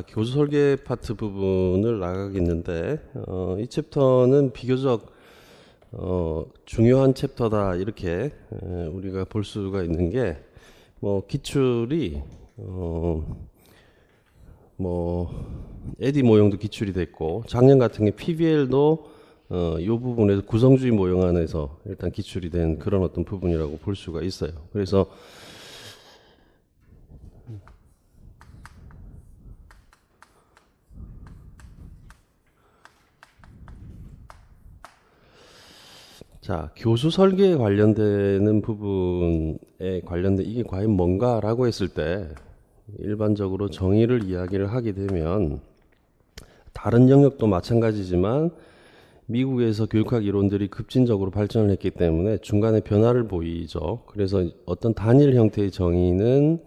교수 설계 파트 부분을 나가겠는데, 이 챕터는 비교적 중요한 챕터다 이렇게 우리가 볼 수가 있는 게, 기출이 에디 모형도 기출이 됐고, 작년 같은 게 PBL도 이 부분에서 구성주의 모형 안에서 일단 기출이 된 그런 어떤 부분이라고 볼 수가 있어요. 그래서 교수 설계에 관련되는 부분에 관련된 이게 과연 뭔가라고 했을 때 일반적으로 정의를 이야기를 하게 되면 다른 영역도 마찬가지지만 미국에서 교육학 이론들이 급진적으로 발전을 했기 때문에 중간에 변화를 보이죠. 그래서 어떤 단일 형태의 정의는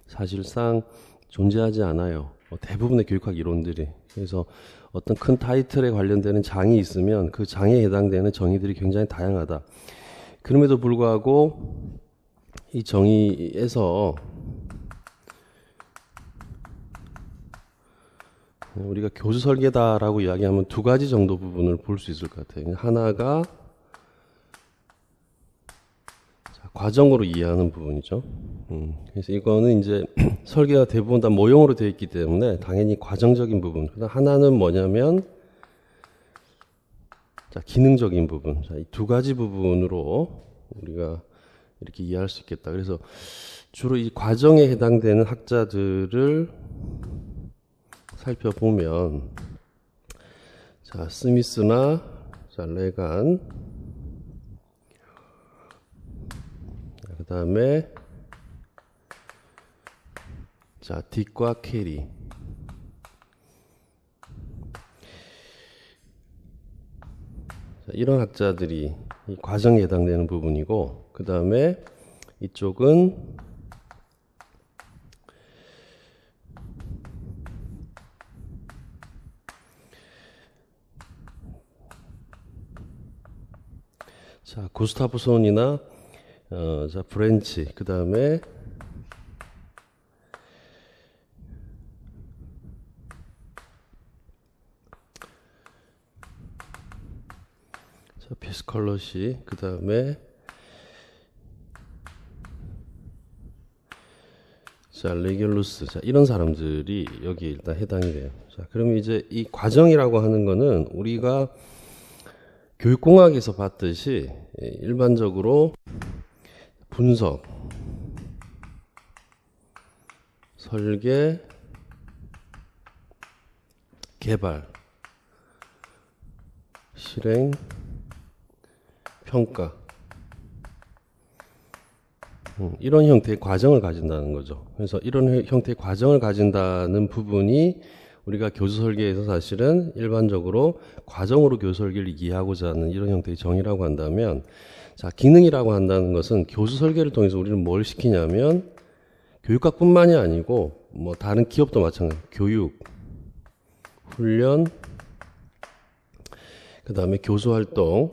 사실상 존재하지 않아요. 대부분의 교육학 이론들이. 그래서 어떤 큰 타이틀에 관련되는 장이 있으면 그 장에 해당되는 정의들이 굉장히 다양하다. 그럼에도 불구하고 이 정의에서 우리가 교수 설계다라고 이야기하면 두 가지 정도 부분을 볼 수 있을 것 같아요. 하나가 과정으로 이해하는 부분이죠. 그래서 이거는 이제 설계가 대부분 다 모형으로 되어 있기 때문에 당연히 과정적인 부분. 하나는 뭐냐면 기능적인 부분. 이 두 가지 부분으로 우리가 이렇게 이해할 수 있겠다. 그래서 주로 이 과정에 해당되는 학자들을 살펴보면 스미스나 레간, 그 다음에 딕과 캐리, 이런 학자들이 이 과정에 해당되는 부분이고, 그 다음에 이쪽은 구스타프손이나 브렌치, 그 다음에 피스컬러시, 그 다음에 레귤루스, 이런 사람들이 여기 일단 해당이 돼요. 그러면 이제 이 과정이라고 하는 거는 우리가 교육공학에서 봤듯이 일반적으로 분석, 설계, 개발, 실행, 평가, 이런 형태의 과정을 가진다는 거죠. 그래서 이런 형태의 과정을 가진다는 부분이 우리가 교수 설계에서 사실은 일반적으로 과정으로 교수 설계를 이해하고자 하는 이런 형태의 정의라고 한다면, 기능이라고 한다는 것은 교수 설계를 통해서 우리는 뭘 시키냐면 교육학뿐만이 아니고 다른 기업도 마찬가지, 교육, 훈련, 그 다음에 교수 활동,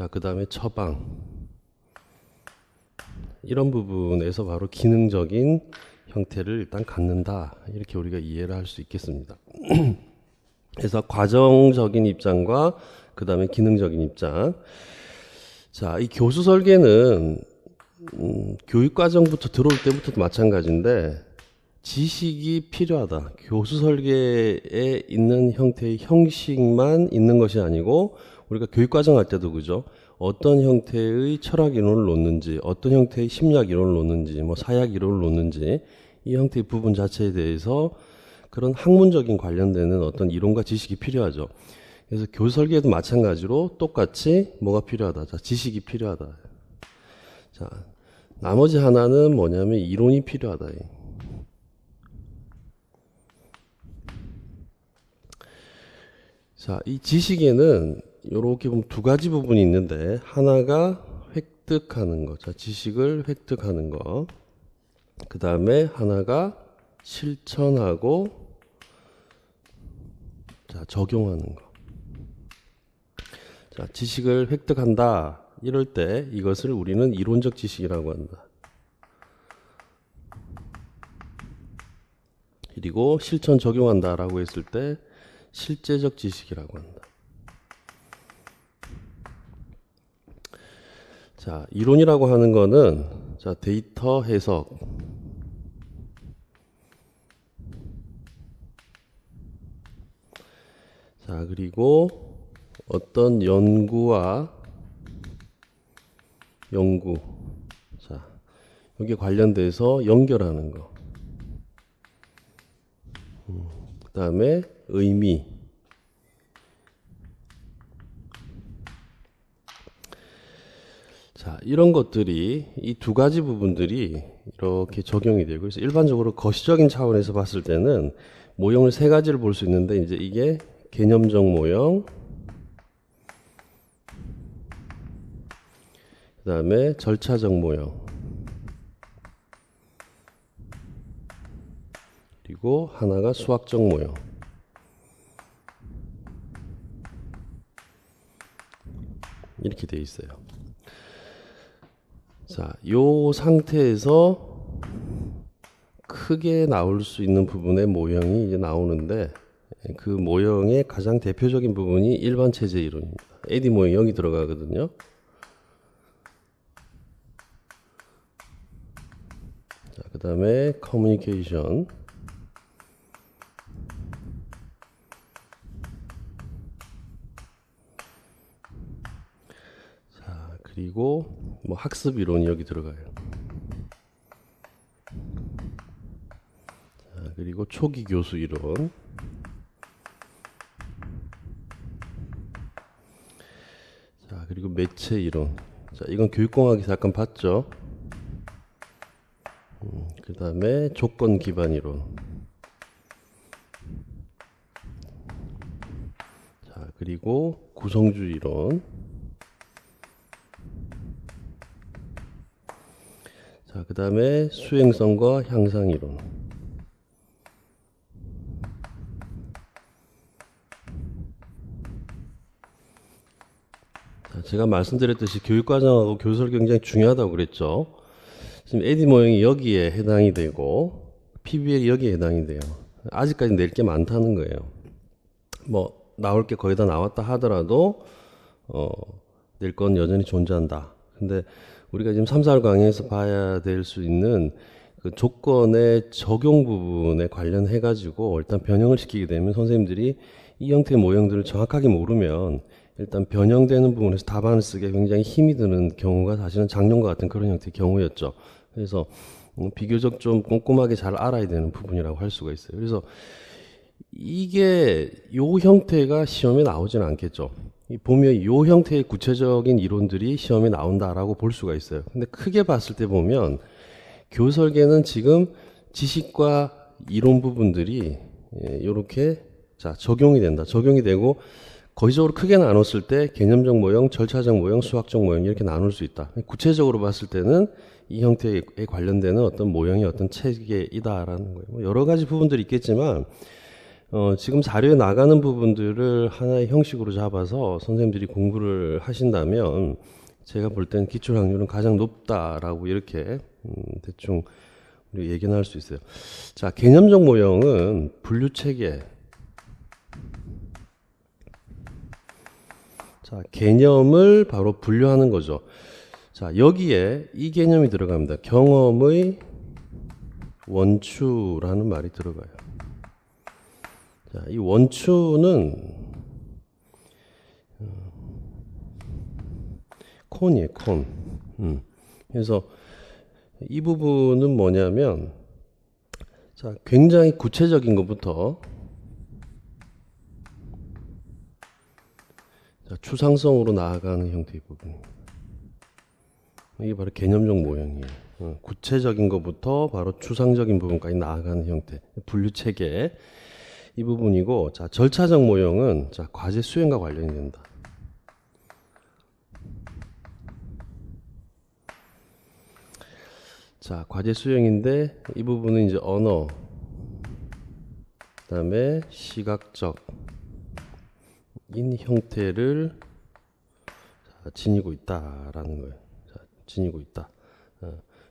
그 다음에 처방, 이런 부분에서 바로 기능적인 형태를 일단 갖는다, 이렇게 우리가 이해를 할 수 있겠습니다. 그래서 과정적인 입장과 그 다음에 기능적인 입장. 이 교수 설계는 교육과정부터 들어올 때부터도 마찬가지인데 지식이 필요하다. 교수 설계에 있는 형태의 형식만 있는 것이 아니고 우리가 교육과정 할 때도 그죠. 어떤 형태의 철학 이론을 놓는지, 어떤 형태의 심리학 이론을 놓는지, 사약 이론을 놓는지, 이 형태의 부분 자체에 대해서 그런 학문적인 관련되는 어떤 이론과 지식이 필요하죠. 그래서 교수 설계도 마찬가지로 똑같이 뭐가 필요하다. 지식이 필요하다. 나머지 하나는 뭐냐면 이론이 필요하다. 이 지식에는 이렇게 보면 두 가지 부분이 있는데, 하나가 획득하는 거, 지식을 획득하는 거, 그 다음에 하나가 실천하고 적용하는 거. 지식을 획득한다 이럴 때 이것을 우리는 이론적 지식이라고 한다. 그리고 실천 적용한다라고 했을 때 실제적 지식이라고 한다. 자, 이론이라고 하는 거는 자, 데이터 해석, 자, 그리고 어떤 연구와 연구, 자, 여기에 관련돼서 연결하는 거. 그 다음에 의미. 자, 이런 것들이 이 두 가지 부분들이 이렇게 적용이 되고, 그래서 일반적으로 거시적인 차원에서 봤을 때는 모형을 세 가지를 볼 수 있는데, 이제 이게 개념적 모형, 그 다음에 절차적 모형, 그리고 하나가 수학적 모형. 이렇게 되어 있어요. 자, 요 상태에서 크게 나올 수 있는 부분의 모형이 이제 나오는데, 그 모형의 가장 대표적인 부분이 일반 체제 이론입니다. 에디 모형이 여기 들어가거든요. 자, 그 다음에 커뮤니케이션, 자, 그리고 뭐 학습 이론이 여기 들어가요. 자, 그리고 초기 교수 이론, 자, 그리고 매체 이론. 자, 이건 교육공학에서 잠깐 봤죠. 그 다음에 조건 기반 이론. 자, 그리고 구성주의 이론. 자, 그 다음에 수행성과 향상 이론. 자, 제가 말씀드렸듯이 교육과정하고 교수설 굉장히 중요하다고 그랬죠. 지금 에디 모형이 여기에 해당이 되고 PBL이 여기에 해당이 돼요. 아직까지 낼 게 많다는 거예요. 뭐 나올 게 거의 다 나왔다 하더라도 낼 건 여전히 존재한다. 근데 우리가 지금 3, 4월 강의에서 봐야 될 수 있는 그 조건의 적용 부분에 관련해 가지고 일단 변형을 시키게 되면 선생님들이 이 형태의 모형들을 정확하게 모르면 일단 변형되는 부분에서 답안을 쓰기에 굉장히 힘이 드는 경우가 사실은 작년과 같은 그런 형태의 경우였죠. 그래서 비교적 좀 꼼꼼하게 잘 알아야 되는 부분이라고 할 수가 있어요. 그래서 이게 요 형태가 시험에 나오지는 않겠죠. 보면 요 형태의 구체적인 이론들이 시험에 나온다라고 볼 수가 있어요. 근데 크게 봤을 때 보면 교설계는 지금 지식과 이론 부분들이 이렇게 자 적용이 된다. 적용이 되고 거시적으로 크게 나눴을 때 개념적 모형, 절차적 모형, 수학적 모형 이렇게 나눌 수 있다. 구체적으로 봤을 때는 이 형태에 관련되는 어떤 모형이 어떤 체계이다라는 거예요. 뭐 여러 가지 부분들이 있겠지만 지금 자료에 나가는 부분들을 하나의 형식으로 잡아서 선생님들이 공부를 하신다면 제가 볼 때는 기출 확률은 가장 높다라고 이렇게 대충 우리 얘기는 할 수 있어요. 자, 개념적 모형은 분류 체계. 자, 개념을 바로 분류하는 거죠. 자, 여기에 이 개념이 들어갑니다. 경험의 원추라는 말이 들어가요. 자, 이 원추는 콘이에요, 콘. 그래서 이 부분은 뭐냐면, 자, 굉장히 구체적인 것부터 자, 추상성으로 나아가는 형태의 부분입니다. 이게 바로 개념적 모형이에요. 구체적인 것부터 바로 추상적인 부분까지 나아가는 형태, 분류 체계 이 부분이고, 자, 절차적 모형은 자, 과제 수행과 관련이 된다. 자, 과제 수행인데 이 부분은 이제 언어, 그다음에 시각적인 형태를 지니고 있다라는 거예요. 자, 지니고 있다.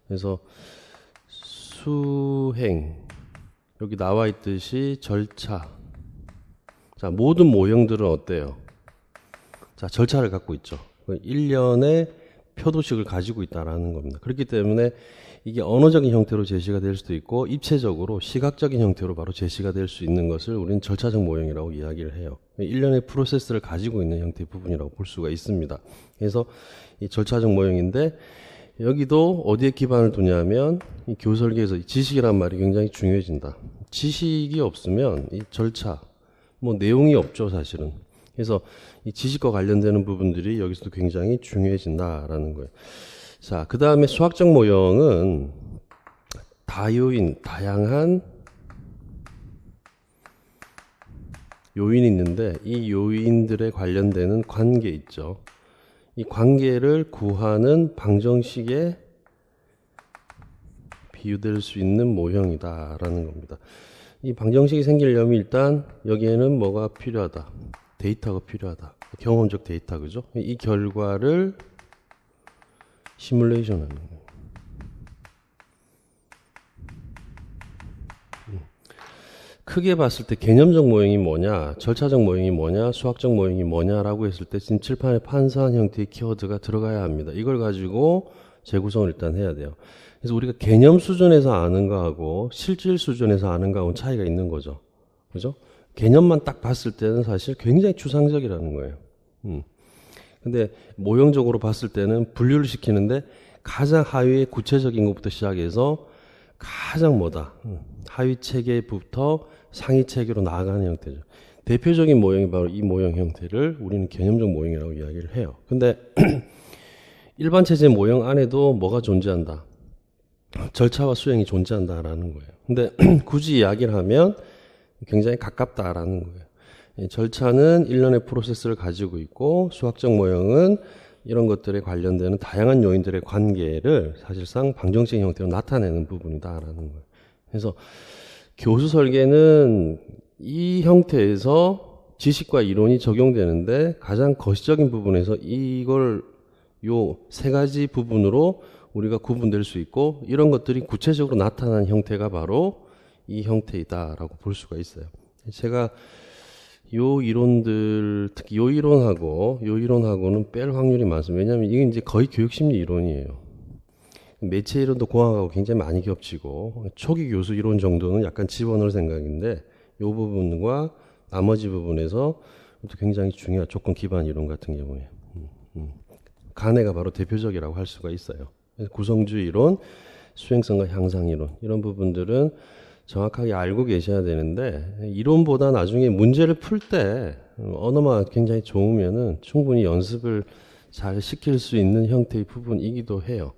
그래서 수행, 여기 나와 있듯이 절차. 자, 모든 모형들은 어때요? 자, 절차를 갖고 있죠. 일련의 표도식을 가지고 있다라는 겁니다. 그렇기 때문에 이게 언어적인 형태로 제시가 될 수도 있고 입체적으로 시각적인 형태로 바로 제시가 될 수 있는 것을 우리는 절차적 모형이라고 이야기를 해요. 일련의 프로세스를 가지고 있는 형태의 부분이라고 볼 수가 있습니다. 그래서 이 절차적 모형인데 여기도 어디에 기반을 두냐면 이 교설계에서 지식이란 말이 굉장히 중요해진다. 지식이 없으면 이 절차, 뭐 내용이 없죠, 사실은. 그래서 이 지식과 관련되는 부분들이 여기서도 굉장히 중요해진다라는 거예요. 자, 그 다음에 수학적 모형은 다양한 요인이 있는데 이 요인들에 관련되는 관계 있죠. 이 관계를 구하는 방정식에 비유될 수 있는 모형이다라는 겁니다. 이 방정식이 생기려면 일단 여기에는 뭐가 필요하다? 데이터가 필요하다. 경험적 데이터, 그죠? 이 결과를 시뮬레이션 하는 거예요. 크게 봤을 때 개념적 모형이 뭐냐, 절차적 모형이 뭐냐, 수학적 모형이 뭐냐라고 했을 때 지금 칠판에 판사한 형태의 키워드가 들어가야 합니다. 이걸 가지고 재구성을 일단 해야 돼요. 그래서 우리가 개념 수준에서 아는 거하고 실질 수준에서 아는 거하고는 차이가 있는 거죠. 그죠? 개념만 딱 봤을 때는 사실 굉장히 추상적이라는 거예요. 근데 모형적으로 봤을 때는 분류를 시키는데 가장 하위의 구체적인 것부터 시작해서 가장 하위 체계부터 상위 체계로 나아가는 형태죠. 대표적인 모형이 바로 이 모형 형태를 우리는 개념적 모형이라고 이야기를 해요. 근데 일반 체제 모형 안에도 뭐가 존재한다? 절차와 수행이 존재한다라는 거예요. 근데 굳이 이야기를 하면 굉장히 가깝다라는 거예요. 절차는 일련의 프로세스를 가지고 있고 수학적 모형은 이런 것들에 관련되는 다양한 요인들의 관계를 사실상 방정식 형태로 나타내는 부분이다라는 거예요. 그래서 교수 설계는 이 형태에서 지식과 이론이 적용되는데 가장 거시적인 부분에서 이걸 요 세 가지 부분으로 우리가 구분될 수 있고 이런 것들이 구체적으로 나타난 형태가 바로 이 형태이다라고 볼 수가 있어요. 제가 요 이론들, 특히 요 이론하고는 뺄 확률이 많습니다. 왜냐하면 이게 이제 거의 교육심리 이론이에요. 매체 이론도 공학하고 굉장히 많이 겹치고 초기 교수 이론 정도는 약간 집어넣을 생각인데 요 부분과 나머지 부분에서 굉장히 중요한 조건 기반 이론 같은 경우에 간해가 바로 대표적이라고 할 수가 있어요. 구성주의 이론, 수행성과 향상 이론 이런 부분들은 정확하게 알고 계셔야 되는데 이론보다 나중에 문제를 풀 때 언어만 굉장히 좋으면은 충분히 연습을 잘 시킬 수 있는 형태의 부분이기도 해요.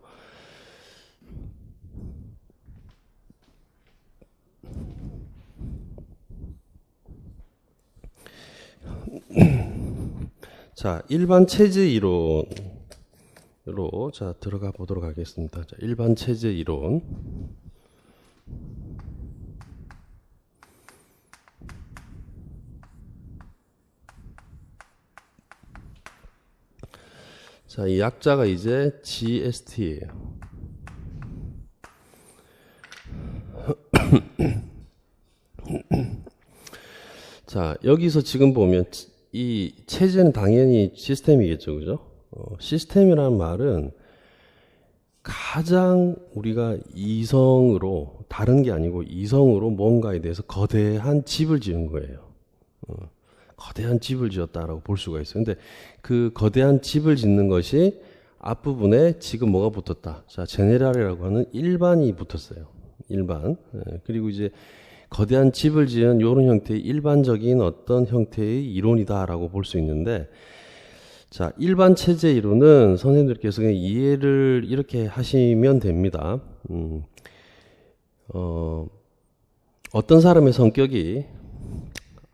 자, 일반 체제 이론으로 자 들어가 보도록 하겠습니다. 자, 일반 체제 이론. 자, 이 약자가 이제 GST예요. 자, 여기서 지금 보면 이 체제는 당연히 시스템이겠죠, 그죠? 시스템이라는 말은 가장 우리가 이성으로, 다른 게 아니고 이성으로 뭔가에 대해서 거대한 집을 지은 거예요. 거대한 집을 지었다라고 볼 수가 있어요. 근데 그 거대한 집을 짓는 것이 앞부분에 지금 뭐가 붙었다. 자, 제네랄이라고 하는 일반이 붙었어요. 일반. 그리고 이제 거대한 집을 지은 이런 형태의 일반적인 어떤 형태의 이론이다라고 볼 수 있는데, 자, 일반 체제 이론은 선생님들께서 그냥 이해를 이렇게 하시면 됩니다. 어떤 사람의 성격이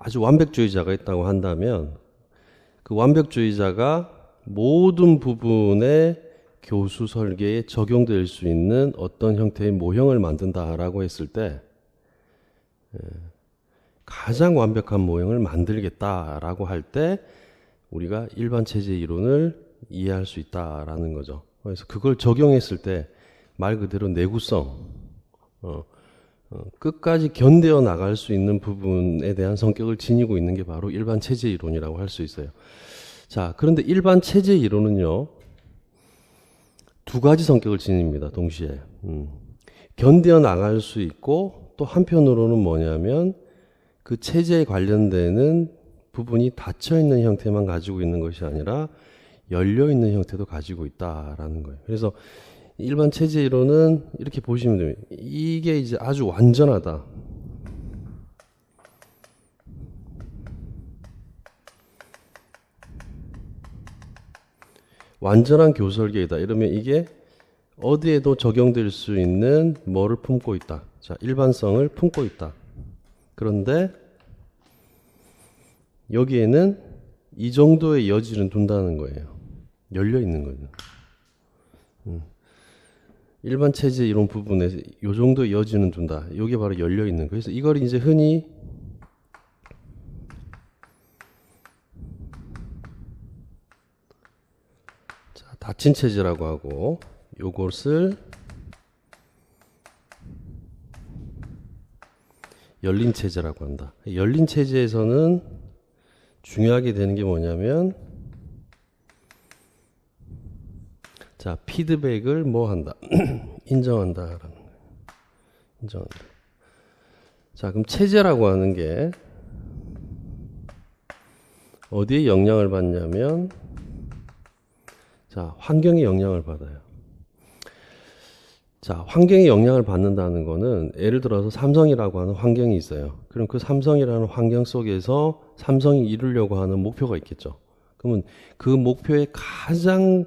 아주 완벽주의자가 있다고 한다면 그 완벽주의자가 모든 부분에 교수 설계에 적용될 수 있는 어떤 형태의 모형을 만든다라고 했을 때 가장 완벽한 모형을 만들겠다라고 할 때 우리가 일반 체제 이론을 이해할 수 있다라는 거죠. 그래서 그걸 적용했을 때 말 그대로 내구성, 끝까지 견뎌 나갈 수 있는 부분에 대한 성격을 지니고 있는 게 바로 일반 체제 이론이라고 할 수 있어요. 자, 그런데 일반 체제 이론은요, 두 가지 성격을 지닙니다, 동시에. 견뎌 나갈 수 있고, 또 한편으로는 뭐냐면, 그 체제에 관련되는 부분이 닫혀 있는 형태만 가지고 있는 것이 아니라, 열려 있는 형태도 가지고 있다라는 거예요. 그래서 일반 체제 이론은 이렇게 보시면 됩니다. 이게 이제 아주 완전하다. 완전한 교설계이다. 이러면 이게 어디에도 적용될 수 있는 뭐를 품고 있다. 자, 일반성을 품고 있다. 그런데 여기에는 이 정도의 여지는 둔다는 거예요. 열려 있는 거죠. 일반 체제 이론 부분에 이 정도의 여지는 둔다. 이게 바로 열려 있는 거예요. 그래서 이걸 이제 흔히 닫힌 체제라고 하고, 요것을 열린 체제라고 한다. 열린 체제에서는 중요하게 되는 게 뭐냐면, 자, 피드백을 뭐 한다? 인정한다라는 거예요. 인정한다. 자, 그럼 체제라고 하는 게 어디에 영향을 받냐면, 자, 환경에 영향을 받아요. 자, 환경에 영향을 받는다는 거는 예를 들어서 삼성이라고 하는 환경이 있어요. 그럼 그 삼성이라는 환경 속에서 삼성이 이루려고 하는 목표가 있겠죠. 그러면 그 목표에 가장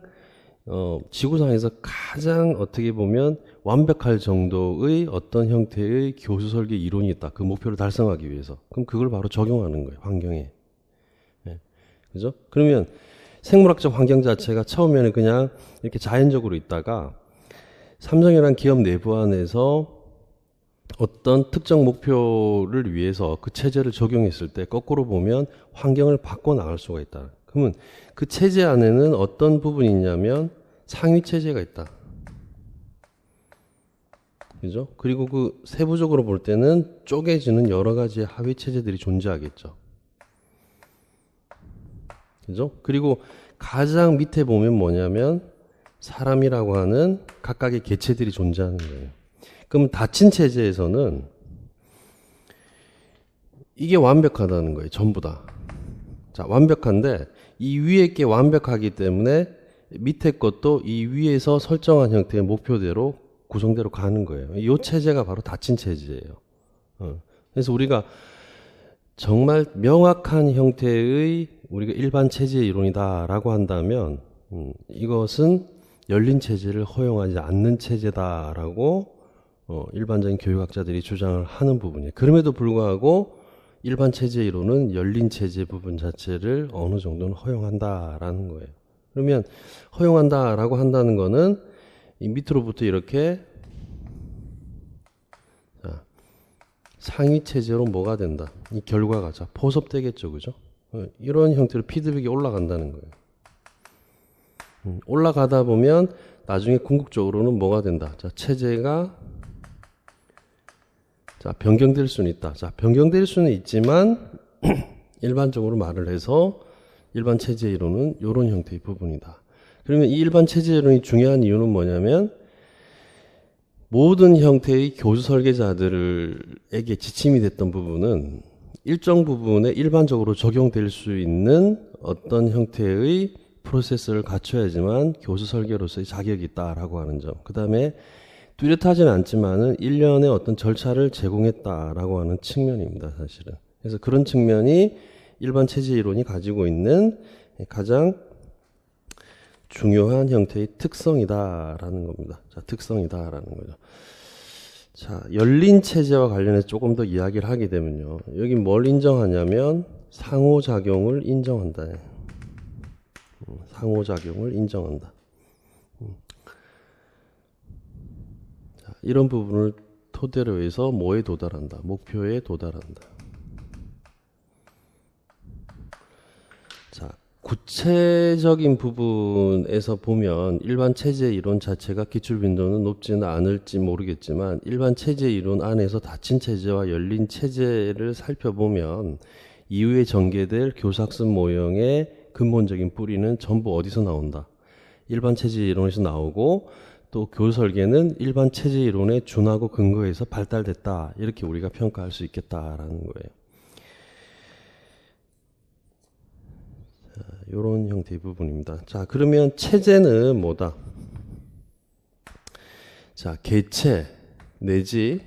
지구상에서 가장 어떻게 보면 완벽할 정도의 어떤 형태의 교수 설계 이론이 있다. 그 목표를 달성하기 위해서. 그럼 그걸 바로 적용하는 거예요. 환경에. 네. 그죠? 그러면 생물학적 환경 자체가 처음에는 그냥 이렇게 자연적으로 있다가 삼성이라는 기업 내부 안에서 어떤 특정 목표를 위해서 그 체제를 적용했을 때 거꾸로 보면 환경을 바꿔 나갈 수가 있다. 그러면 그 체제 안에는 어떤 부분이 있냐면 상위 체제가 있다. 그죠? 그리고 그 세부적으로 볼 때는 쪼개지는 여러 가지의 하위 체제들이 존재하겠죠. 그죠? 그리고 가장 밑에 보면 뭐냐면 사람이라고 하는 각각의 개체들이 존재하는 거예요. 그럼 닫힌 체제에서는 이게 완벽하다는 거예요. 전부 다. 자, 완벽한데 이 위에 게 완벽하기 때문에 밑에 것도 이 위에서 설정한 형태의 목표대로 구성대로 가는 거예요. 이 체제가 바로 닫힌 체제예요. 그래서 우리가 정말 명확한 형태의 우리가 일반 체제 이론이다라고 한다면 이것은 열린 체제를 허용하지 않는 체제다라고 일반적인 교육학자들이 주장을 하는 부분이에요. 그럼에도 불구하고 일반 체제 이론은 열린 체제 부분 자체를 어느 정도는 허용한다라는 거예요. 그러면 허용한다라고 한다는 거는 이 밑으로부터 이렇게 자, 상위 체제로 뭐가 된다. 이 결과가 자 포섭되겠죠, 그죠? 이런 형태로 피드백이 올라간다는 거예요. 올라가다 보면 나중에 궁극적으로는 뭐가 된다. 자, 체제가 자, 변경될 수는 있다. 자, 변경될 수는 있지만 일반적으로 말을 해서 일반 체제 이론은 이런 형태의 부분이다. 그러면 이 일반 체제 이론이 중요한 이유는 뭐냐면 모든 형태의 교수 설계자들에게 지침이 됐던 부분은 일정 부분에 일반적으로 적용될 수 있는 어떤 형태의 프로세스를 갖춰야지만 교수 설계로서의 자격이 있다라고 하는 점. 그 다음에 뚜렷하지는 않지만은 일련의 어떤 절차를 제공했다라고 하는 측면입니다, 사실은. 그래서 그런 측면이 일반 체제 이론이 가지고 있는 가장 중요한 형태의 특성이다라는 겁니다. 자, 특성이다라는 거죠. 자, 열린 체제와 관련해서 조금 더 이야기를 하게 되면요. 여기 뭘 인정하냐면 상호작용을 인정한다. 상호작용을 인정한다. 자, 이런 부분을 토대로 해서 뭐에 도달한다? 목표에 도달한다. 자, 구체적인 부분에서 보면 일반 체제 이론 자체가 기출 빈도는 높지는 않을지 모르겠지만 일반 체제 이론 안에서 닫힌 체제와 열린 체제를 살펴보면 이후에 전개될 교사학습 모형의 근본적인 뿌리는 전부 어디서 나온다. 일반 체제 이론에서 나오고 또 교설계는 일반 체제 이론에 준하고 근거해서 발달됐다. 이렇게 우리가 평가할 수 있겠다라는 거예요. 이런 형태의 부분입니다. 자, 그러면 체제는 뭐다? 자, 개체 내지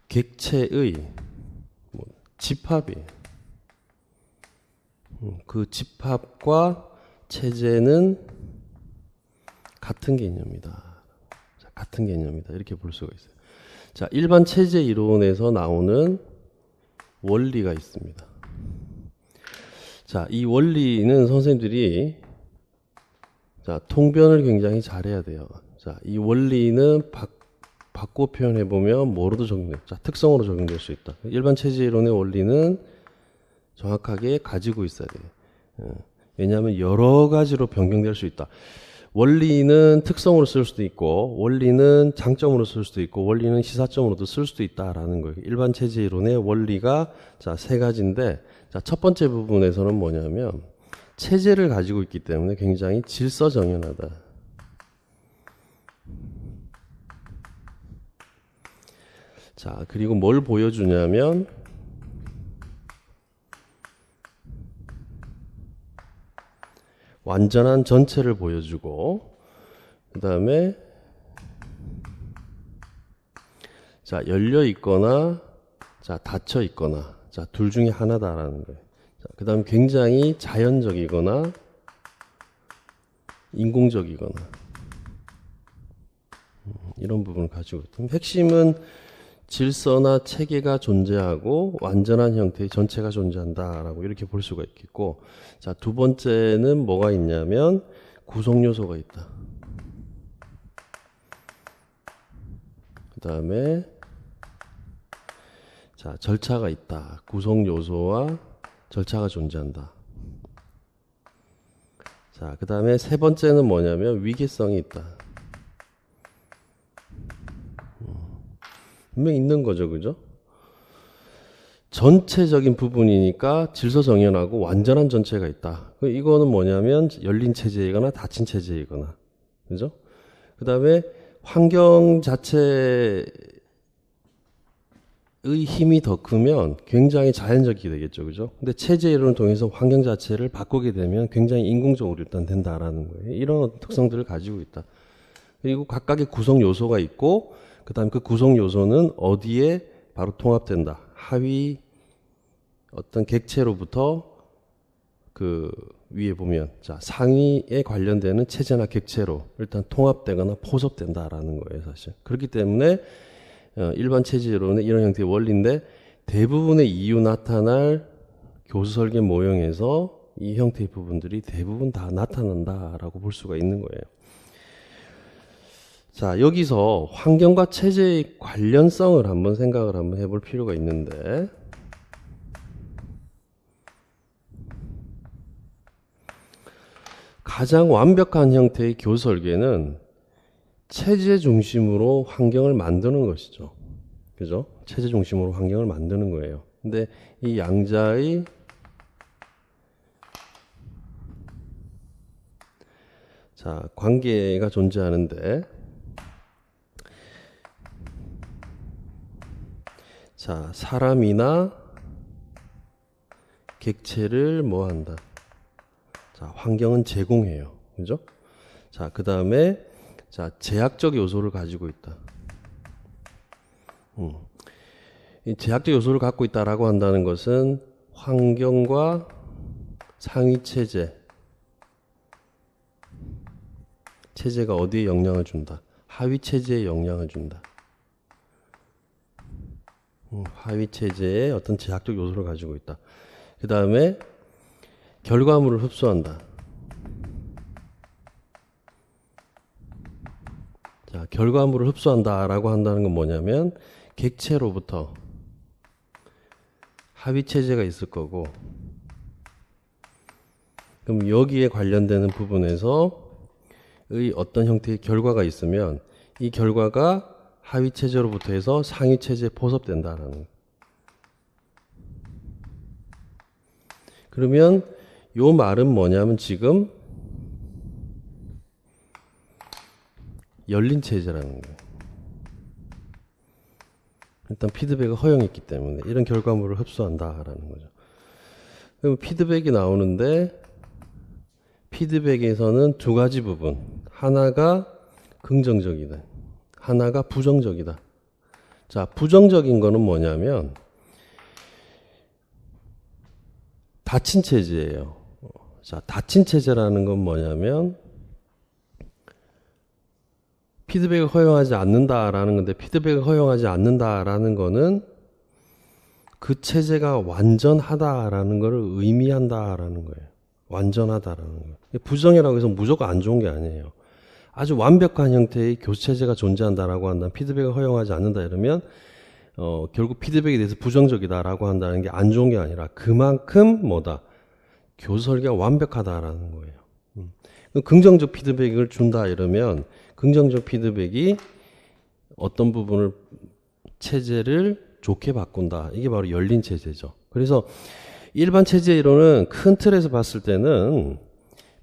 객체의 집합이 그 집합과 체제는 같은 개념이다. 자, 같은 개념이다. 이렇게 볼 수가 있어요. 자, 일반 체제 이론에서 나오는 원리가 있습니다. 자, 이 원리는 선생님들이 자, 통변을 굉장히 잘해야 돼요. 자, 이 원리는 바꿔 표현해 보면 뭐로도 적용돼. 자, 특성으로 적용될 수 있다. 일반 체제 이론의 원리는 정확하게 가지고 있어야 돼요. 왜냐하면 여러 가지로 변경될 수 있다. 원리는 특성으로 쓸 수도 있고, 원리는 장점으로 쓸 수도 있고, 원리는 시사점으로도 쓸 수도 있다라는 거예요. 일반 체제 이론의 원리가 자, 세 가지인데, 자, 첫 번째 부분에서는 뭐냐면 체제를 가지고 있기 때문에 굉장히 질서정연하다. 자, 그리고 뭘 보여주냐면 완전한 전체를 보여주고 그 다음에 자, 열려 있거나 자, 닫혀 있거나 자, 둘 중에 하나다라는 거예요. 그 다음 굉장히 자연적이거나 인공적이거나 이런 부분을 가지고 있다. 핵심은 질서나 체계가 존재하고 완전한 형태의 전체가 존재한다라고 이렇게 볼 수가 있겠고, 자, 두 번째는 뭐가 있냐면 구성 요소가 있다. 그 다음에 자, 절차가 있다. 구성 요소와 절차가 존재한다. 자, 그 다음에 세 번째는 뭐냐면 위계성이 있다. 분명히 있는 거죠, 그죠? 전체적인 부분이니까 질서정연하고 완전한 전체가 있다. 이거는 뭐냐면 열린 체제이거나 닫힌 체제이거나, 그죠? 그 다음에 환경 자체의 힘이 더 크면 굉장히 자연적이 되겠죠, 그죠? 근데 체제 이론을 통해서 환경 자체를 바꾸게 되면 굉장히 인공적으로 일단 된다라는 거예요. 이런 특성들을 가지고 있다. 그리고 각각의 구성 요소가 있고, 그 다음 그 구성 요소는 어디에 바로 통합된다. 하위 어떤 객체로부터 그 위에 보면 자, 상위에 관련되는 체제나 객체로 일단 통합되거나 포섭된다라는 거예요, 사실. 그렇기 때문에 일반 체제로는 이런 형태의 원리인데 대부분의 이유 나타날 교수 설계 모형에서 이 형태의 부분들이 대부분 다 나타난다라고 볼 수가 있는 거예요. 자, 여기서 환경과 체제의 관련성을 한번 생각을 한번 해볼 필요가 있는데, 가장 완벽한 형태의 교수 설계는 체제 중심으로 환경을 만드는 것이죠. 그죠? 체제 중심으로 환경을 만드는 거예요. 근데 이 양자의 자, 관계가 존재하는데, 자, 사람이나 객체를 뭐 한다? 자, 환경은 제공해요. 그죠? 자, 그 다음에 자, 제약적 요소를 가지고 있다. 이 제약적 요소를 갖고 있다라고 한다는 것은 환경과 상위 체제가 어디에 영향을 준다? 하위 체제에 영향을 준다. 하위 체제에 어떤 제약적 요소를 가지고 있다. 그 다음에 결과물을 흡수한다. 자, 결과물을 흡수한다라고 한다는 건 뭐냐면 객체로부터 하위 체제가 있을 거고, 그럼 여기에 관련되는 부분에서 의 어떤 형태의 결과가 있으면 이 결과가 하위 체제로부터 해서 상위 체제에 포섭된다라는 거예요. 그러면 요 말은 뭐냐면 지금 열린 체제라는 거예요. 일단 피드백을 허용했기 때문에 이런 결과물을 흡수한다라는 거죠. 그럼 피드백이 나오는데 피드백에서는 두 가지 부분. 하나가 긍정적이다. 하나가 부정적이다. 자, 부정적인 거는 뭐냐면 닫힌 체제예요. 자, 닫힌 체제라는 건 뭐냐면 피드백을 허용하지 않는다라는 건데 거허용하지 않는다라는 거는 그 체제가 완전하다라는 것을 의미한다라는 거예요. 완전하다라는 거예요. 부정이라고 해서 무조건 안 좋은 게 아니에요. 아주 완벽한 형태의 교체제가 존재한다라고 한다면 피드백을 허용하지 않는다 이러면 결국 피드백에 대해서 부정적이다라고 한다는 게 안 좋은 게 아니라 그만큼 뭐다? 교설계가 완벽하다라는 거예요. 긍정적 피드백을 준다 이러면 긍정적 피드백이 어떤 부분을 체제를 좋게 바꾼다. 이게 바로 열린 체제죠. 그래서 일반 체제 이론은 큰 틀에서 봤을 때는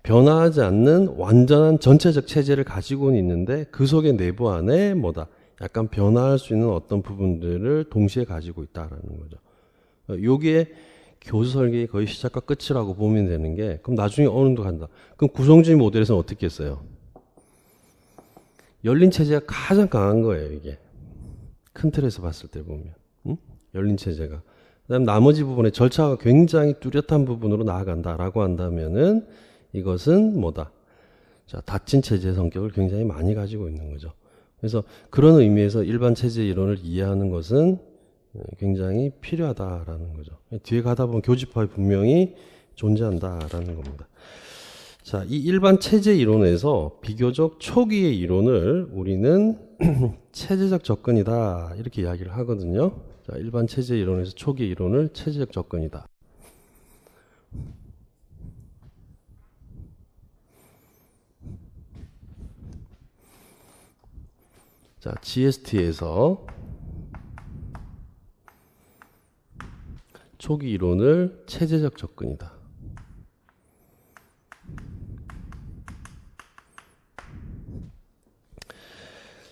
변화하지 않는 완전한 전체적 체제를 가지고는 있는데 그 속의 내부 안에 뭐다? 약간 변화할 수 있는 어떤 부분들을 동시에 가지고 있다라는 거죠. 요게 교수 설계의 거의 시작과 끝이라고 보면 되는 게 그럼 나중에 어느 정도 간다. 그럼 구성주의 모델에서는 어떻게 했어요? 열린 체제가 가장 강한 거예요, 이게. 큰 틀에서 봤을 때 보면. 열린 체제가. 그 다음 나머지 부분에 절차가 굉장히 뚜렷한 부분으로 나아간다라고 한다면은 이것은 뭐다? 자, 닫힌 체제의 성격을 굉장히 많이 가지고 있는 거죠. 그래서 그런 의미에서 일반 체제 이론을 이해하는 것은 굉장히 필요하다라는 거죠. 뒤에 가다 보면 교집합이 분명히 존재한다라는 겁니다. 자, 이 일반 체제 이론에서 비교적 초기의 이론을 우리는 체제적 접근이다 이렇게 이야기를 하거든요. 자, 일반 체제 이론에서 초기 이론을 체제적 접근이다. 자, GST에서 초기 이론을 체제적 접근이다.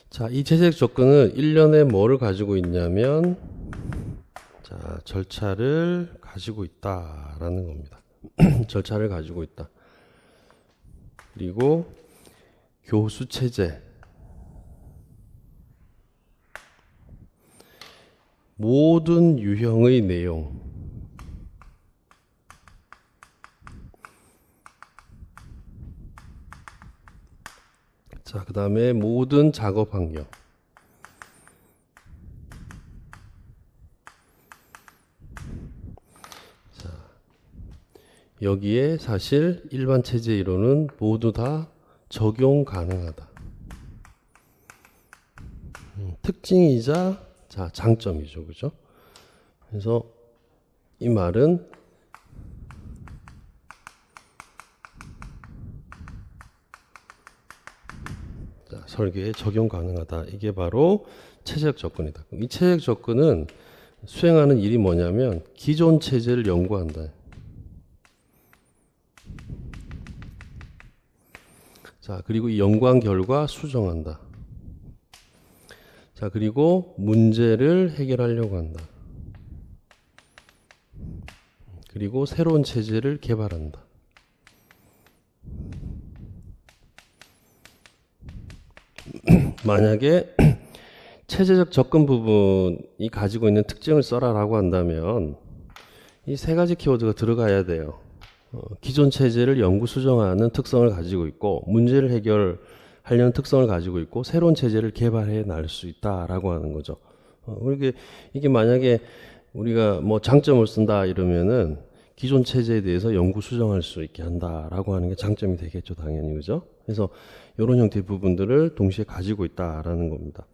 자, 이 체제적 접근은 일련의 뭐를 가지고 있냐면 자, 절차를 가지고 있다라는 겁니다. 절차를 가지고 있다. 그리고 교수 체제 모든 유형의 내용 자, 그 다음에 모든 작업 환경 자, 여기에 사실 일반 체제 이론은 모두 다 적용 가능하다. 특징이자 자, 장점이죠. 그죠? 그래서 이 말은 자, 설계에 적용 가능하다. 이게 바로 체제적 접근이다. 이 체제적 접근은 수행하는 일이 뭐냐면 기존 체제를 연구한다. 자, 그리고 이 연구한 결과 수정한다. 자, 그리고 문제를 해결하려고 한다. 그리고 새로운 체제를 개발한다. 만약에 체제적 접근 부분이 가지고 있는 특징을 써라라고 한다면 이 세 가지 키워드가 들어가야 돼요. 기존 체제를 연구 수정하는 특성을 가지고 있고 문제를 해결하려는 특성을 가지고 있고 새로운 체제를 개발해 날 수 있다라고 하는 거죠. 이게 만약에 우리가 뭐 장점을 쓴다 이러면은 기존 체제에 대해서 연구 수정할 수 있게 한다라고 하는 게 장점이 되겠죠, 당연히. 그죠? 그래서 이런 형태의 부분들을 동시에 가지고 있다라는 겁니다.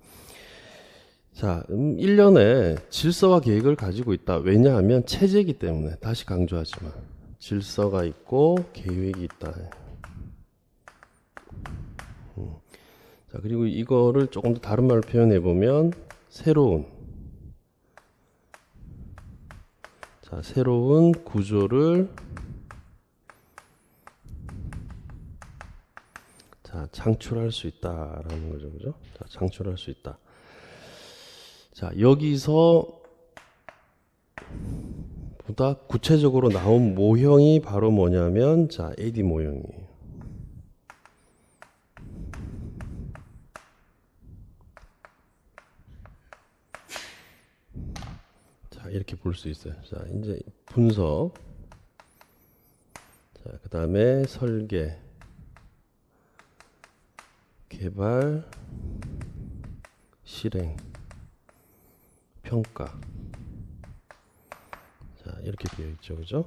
자, 일련의 질서와 계획을 가지고 있다. 왜냐하면 체제이기 때문에, 다시 강조하지만 질서가 있고 계획이 있다. 자, 그리고 이거를 조금 더 다른 말로 표현해 보면 새로운 구조를 창출할 수 있다라는 거죠. 그죠? 자, 창출할 수 있다. 자, 여기서 보다 구체적으로 나온 모형이 바로 뭐냐면 자, AD 모형이에요. 자, 이렇게 볼 수 있어요. 자, 이제 분석. 자, 그다음에 설계, 개발, 실행, 평가. 자, 이렇게 되어 있죠. 그죠?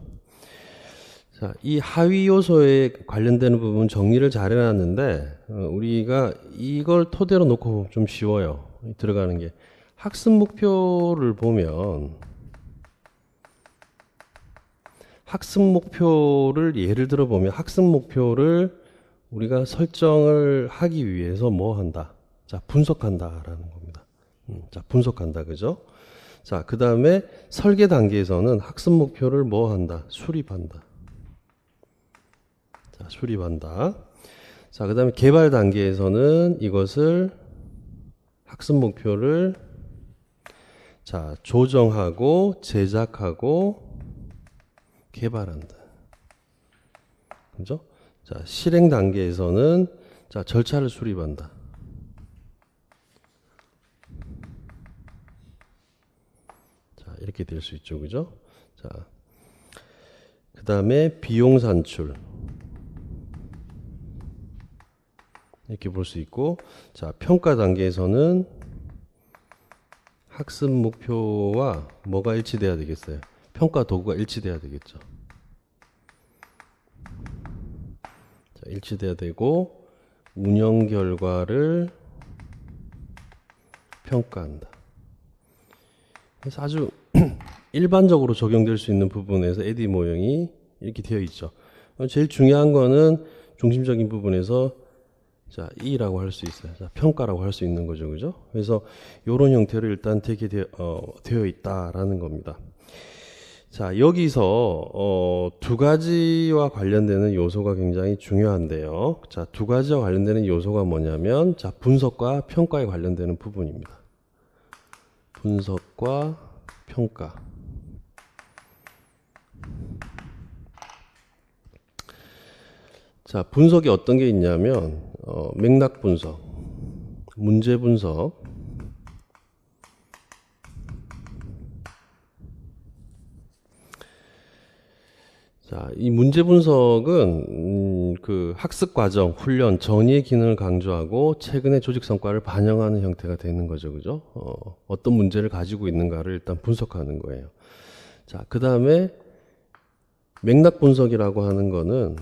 자, 이 하위 요소에 관련되는 부분 정리를 잘 해놨는데, 우리가 이걸 토대로 놓고 좀 쉬워요. 들어가는 게. 학습 목표를 보면, 학습 목표를 예를 들어 보면, 학습 목표를 우리가 설정을 하기 위해서 뭐 한다? 자, 분석한다라는 겁니다. 자, 분석한다. 그죠? 자, 그 다음에 설계 단계에서는 학습 목표를 뭐 한다? 수립한다. 자, 수립한다. 자, 그 다음에 개발 단계에서는 이것을 학습 목표를 자, 조정하고 제작하고 개발한다. 그죠? 자, 실행 단계에서는 자, 절차를 수립한다. 자, 이렇게 될 수 있죠. 그죠? 자, 그 다음에 비용 산출. 이렇게 볼 수 있고, 자, 평가 단계에서는 학습 목표와 뭐가 일치돼야 되겠어요? 평가 도구가 일치돼야 되겠죠. 자, 일치돼야 되고, 운영 결과를 평가한다. 그래서 아주 일반적으로 적용될 수 있는 부분에서 AD 모형이 이렇게 되어 있죠. 제일 중요한 거는 중심적인 부분에서 자, E라고 할 수 있어요. 자, 평가라고 할 수 있는 거죠. 그죠? 그래서 이런 형태로 일단 되게 되어 있다라는 겁니다. 자, 여기서 두 가지와 관련되는 요소가 굉장히 중요한데요. 자, 두 가지와 관련되는 요소가 뭐냐면 자, 분석과 평가에 관련되는 부분입니다. 분석과 평가. 자, 분석이 어떤 게 있냐면 맥락 분석, 문제 분석, 자, 이 문제 분석은 그 학습 과정, 훈련, 전이의 기능을 강조하고 최근의 조직 성과를 반영하는 형태가 되는 거죠. 그죠? 어떤 문제를 가지고 있는가를 일단 분석하는 거예요. 자, 그 다음에 맥락 분석이라고 하는 거는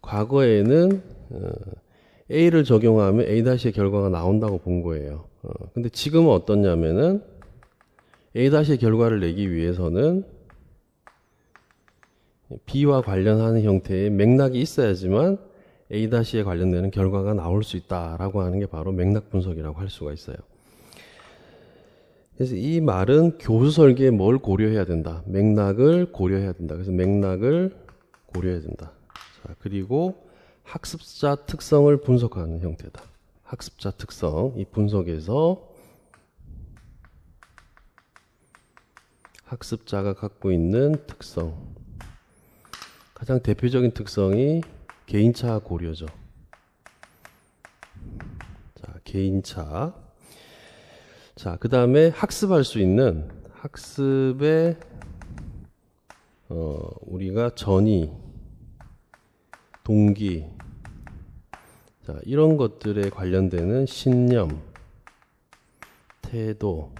과거에는 A를 적용하면 A-의 결과가 나온다고 본 거예요. 근데 지금은 어떻냐면은 A-의 결과를 내기 위해서는 B와 관련하는 형태의 맥락이 있어야지만 A-에 관련되는 결과가 나올 수 있다라고 하는 게 바로 맥락 분석이라고 할 수가 있어요. 그래서 이 말은 교수 설계에 뭘 고려해야 된다? 맥락을 고려해야 된다. 그래서 맥락을 고려해야 된다. 자, 그리고 학습자 특성을 분석하는 형태다. 학습자 특성, 이 분석에서 학습자가 갖고 있는 특성, 가장 대표적인 특성이 개인차 고려죠. 자, 개인차. 자, 그 다음에 학습할 수 있는 학습의 우리가 전이, 동기, 자, 이런 것들에 관련되는 신념, 태도,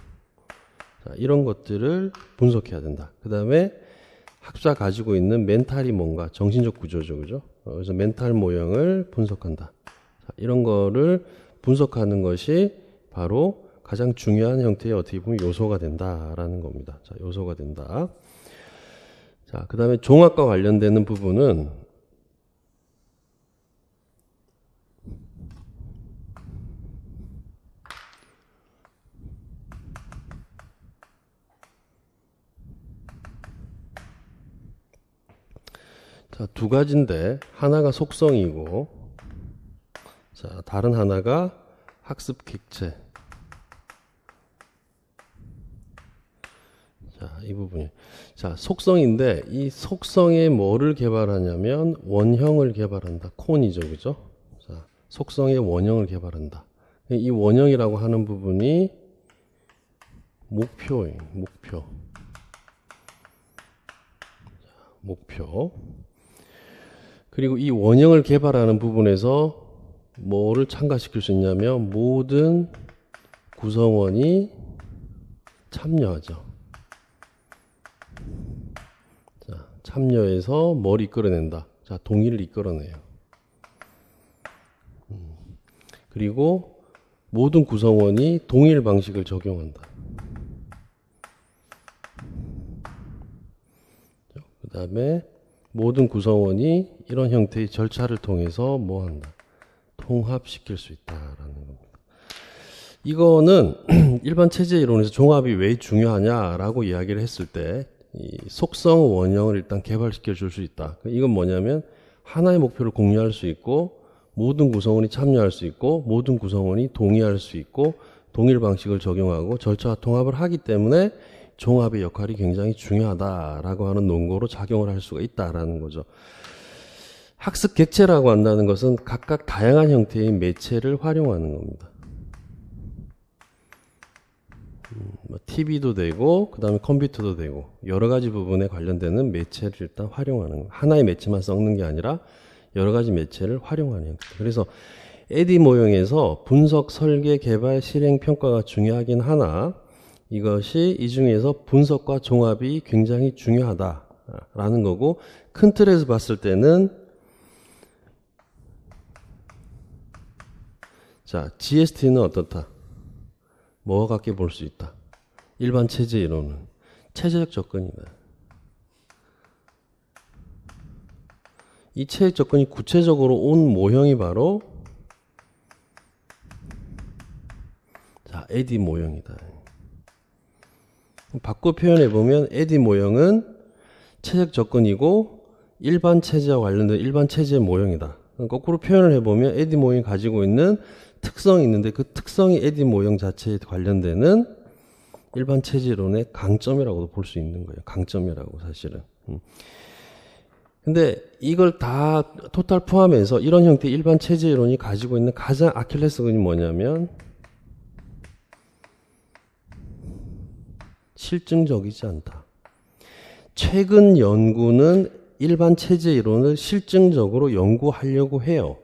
자, 이런 것들을 분석해야 된다. 그 다음에 학습자가 가지고 있는 멘탈이 뭔가, 정신적 구조죠. 그죠? 그래서 멘탈 모형을 분석한다. 자, 이런 거를 분석하는 것이 바로 가장 중요한 형태의 어떻게 보면 요소가 된다라는 겁니다. 자, 요소가 된다. 자, 그 다음에 종합과 관련되는 부분은 자, 두 가지인데 하나가 속성이고 자, 다른 하나가 학습 객체. 자, 이 부분이. 자, 속성인데 이 속성에 뭐를 개발하냐면 원형을 개발한다. 콘이죠. 그죠? 자, 속성의 원형을 개발한다. 이 원형이라고 하는 부분이 목표예요. 목표. 자, 목표. 그리고 이 원형을 개발하는 부분에서 뭐를 첨가시킬 수 있냐면 모든 구성원이 참여하죠. 자, 참여해서 뭘 이끌어낸다. 자, 동의를 이끌어내요. 그리고 모든 구성원이 동일 방식을 적용한다. 그 다음에 모든 구성원이 이런 형태의 절차를 통해서 뭐 한다. 통합시킬 수 있다라는 겁니다. 이거는 일반 체제 이론에서 종합이 왜 중요하냐라고 이야기를 했을 때 이 속성 원형을 일단 개발시켜 줄 수 있다. 이건 뭐냐면 하나의 목표를 공유할 수 있고 모든 구성원이 참여할 수 있고 모든 구성원이 동의할 수 있고 동일 방식을 적용하고 절차와 통합을 하기 때문에 종합의 역할이 굉장히 중요하다라고 하는 논거로 작용을 할 수가 있다라는 거죠. 학습 객체라고 한다는 것은 각각 다양한 형태의 매체를 활용하는 겁니다. TV도 되고 그 다음에 컴퓨터도 되고 여러 가지 부분에 관련되는 매체를 일단 활용하는 거예요. 하나의 매체만 썩는 게 아니라 여러 가지 매체를 활용하는 형태. 그래서 에디 모형에서 분석, 설계, 개발, 실행, 평가가 중요하긴 하나 이것이 이 중에서 분석과 종합이 굉장히 중요하다라는 거고 큰 틀에서 봤을 때는 자, GST는 어떻다? 뭐와 같게 볼 수 있다? 일반 체제 이론은 체제적 접근이다. 이 체제적 접근이 구체적으로 온 모형이 바로 자, 에디 모형이다. 바꿔 표현해 보면 에디 모형은 체제적 접근이고 일반 체제와 관련된 일반 체제 모형이다. 거꾸로 표현을 해보면 에디 모형이 가지고 있는 특성이 있는데 그 특성이 에디 모형 자체에 관련되는 일반 체제론의 강점이라고도 볼 수 있는 거예요. 강점이라고 사실은. 근데 이걸 다 토탈 포함해서 이런 형태의 일반 체제론이 가지고 있는 가장 아킬레스건이 뭐냐면 실증적이지 않다. 최근 연구는 일반 체제 이론을 실증적으로 연구하려고 해요.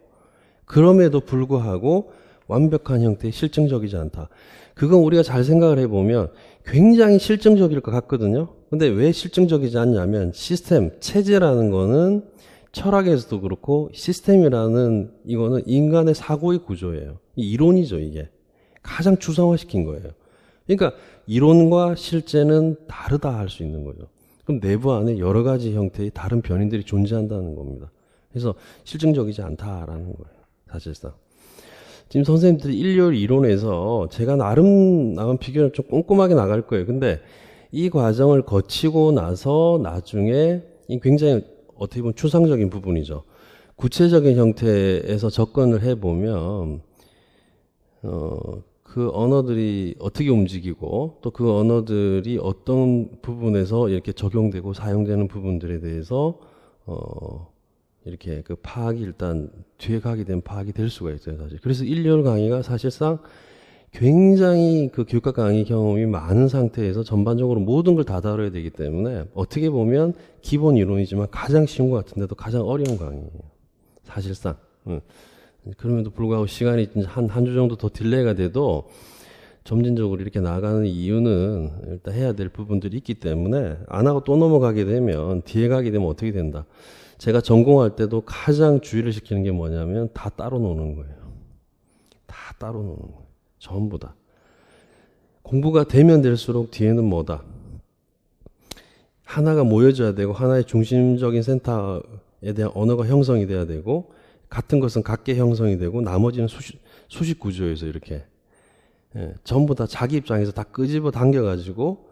그럼에도 불구하고 완벽한 형태의 실증적이지 않다. 그건 우리가 잘 생각을 해보면 굉장히 실증적일 것 같거든요. 근데 왜 실증적이지 않냐면 시스템, 체제라는 거는 철학에서도 그렇고 시스템이라는 이거는 인간의 사고의 구조예요. 이론이죠, 이게. 가장 추상화시킨 거예요. 그러니까 이론과 실제는 다르다 할 수 있는 거죠. 그럼 내부 안에 여러 가지 형태의 다른 변인들이 존재한다는 겁니다. 그래서 실증적이지 않다라는 거예요. 사실상. 지금 선생님들이 일요일 이론에서 제가 나름 비교를 좀 꼼꼼하게 나갈 거예요. 근데 이 과정을 거치고 나서 나중에 이 굉장히 어떻게 보면 추상적인 부분이죠. 구체적인 형태에서 접근을 해보면 그 언어들이 어떻게 움직이고 또 그 언어들이 어떤 부분에서 이렇게 적용되고 사용되는 부분들에 대해서 이렇게 그 파악이 일단 뒤에 가게 되면 파악이 될 수가 있어요, 사실. 그래서 1년 강의가 사실상 굉장히 그 교과 강의 경험이 많은 상태에서 전반적으로 모든 걸 다 다뤄야 되기 때문에 어떻게 보면 기본 이론이지만 가장 쉬운 것 같은데도 가장 어려운 강의예요. 사실상. 그럼에도 불구하고 시간이 한 주 정도 더 딜레이가 돼도 점진적으로 이렇게 나아가는 이유는 일단 해야 될 부분들이 있기 때문에 안 하고 또 넘어가게 되면 뒤에 가게 되면 어떻게 된다. 제가 전공할 때도 가장 주의를 시키는 게 뭐냐면 다 따로 노는 거예요. 다 따로 노는 거예요. 전부 다. 공부가 되면 될수록 뒤에는 뭐다? 하나가 모여져야 되고 하나의 중심적인 센터에 대한 언어가 형성이 돼야 되고 같은 것은 같게 형성이 되고 나머지는 수식 구조에서 이렇게 전부 다 자기 입장에서 다 끄집어 당겨가지고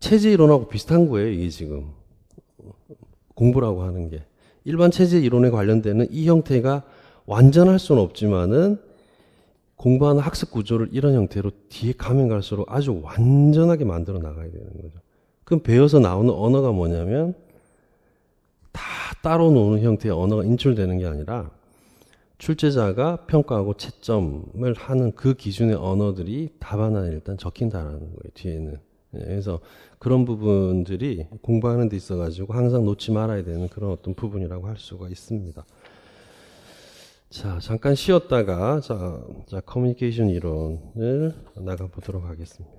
체제 이론하고 비슷한 거예요. 이게 지금 공부라고 하는 게 일반 체제 이론에 관련되는 이 형태가 완전할 수는 없지만은 공부하는 학습 구조를 이런 형태로 뒤에 가면 갈수록 아주 완전하게 만들어 나가야 되는 거죠. 그럼 배워서 나오는 언어가 뭐냐면 다 따로 노는 형태의 언어가 인출되는 게 아니라 출제자가 평가하고 채점을 하는 그 기준의 언어들이 답안 안에 일단 적힌다라는 거예요. 뒤에는. 그래서 그런 부분들이 공부하는 데 있어가지고 항상 놓지 말아야 되는 그런 어떤 부분이라고 할 수가 있습니다. 자, 잠깐 쉬었다가 자 커뮤니케이션 이론을 나가보도록 하겠습니다.